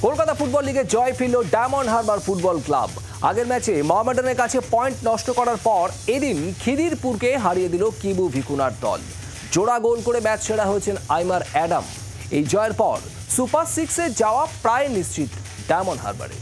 Kolkata football লিগে জয় ফিরল diamond Harbour football club. আগের ম্যাচে মোহামেডানের কাছে পয়েন্ট নষ্ট করার পর এদিন খিদিরপুরকে হারিয়ে দিল কিবু ভিকুনার দল। জোড়া গোল করে ম্যাচ সেরা হয়েছেন আইমার অ্যাডাম। এই জয়ের পর সুপার সিক্সে যাওয়া প্রায় নিশ্চিত ডায়মন্ড হারবারে।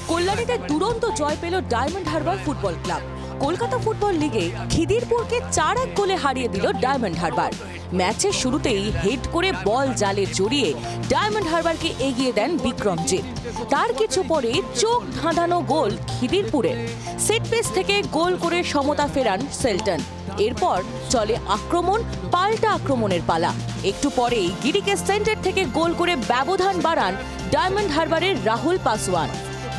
কল্যাণীতে দুরন্ত জয় পেল diamond Harbour football club. Kolkata football লিগে খিদিরপুরকে 4-1 গোলে হারিয়ে দিল ডায়মন্ড হারবার। ম্যাচের শুরুতেই হেড করে বল জালে জড়িয়ে ডায়মন্ড হারবারকে এগিয়ে দেন বিক্রমজিৎ। তার কিছু পরে চোখ ধাঁধানো গোল খিদিরপুরের। সেট পিস থেকে গোল করে সমতা ফেরান সেল্টন। এরপর চলে আক্রমণ, পাল্টা আক্রমণের পালা। একটু পরেই গিরিকে সেন্টার থেকে গোল করে ব্যবধান বাড়ান ডায়মন্ড হারবারের রাহুল পাসওয়ান।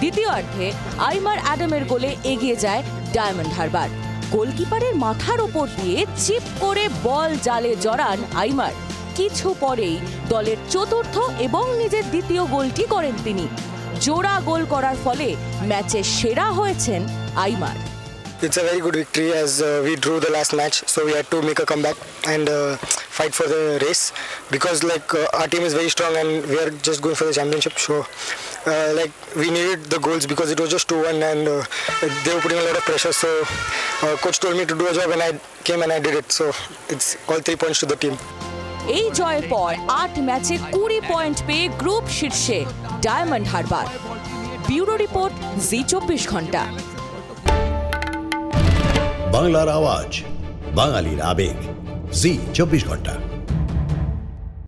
দ্বিতীয়ার্ধে আইমার অ্যাডামের গোলে এগিয়ে যায় ডায়মন্ড হারবার। গোলকিপারের মাথার ওপর দিয়ে চিপ করে বল জালে জড়ান আইমার। কিছু পরেই দলের চতুর্থ এবং নিজের দ্বিতীয় গোলটি করেন তিনি। জোড়া গোল করার ফলে ম্যাচের সেরা হয়েছেন আইমার। It's a very good victory as we drew the last match, so we had to make a comeback and fight for the race because our team is very strong and we are just going for the championship. So we needed the goals because it was just 2-1 and they were putting a lot of pressure. So coach told me to do a job and I came and I did it. So it's all 3 points to the team. এই জয়ের পর 8 ম্যাচে 20 point পেয়ে group শীর্ষে diamond Harbour. Bureau report, জি 24 ঘন্টা। বাংলার আওয়াজ, বাঙালির আবেগ, জি 24 ঘন্টা।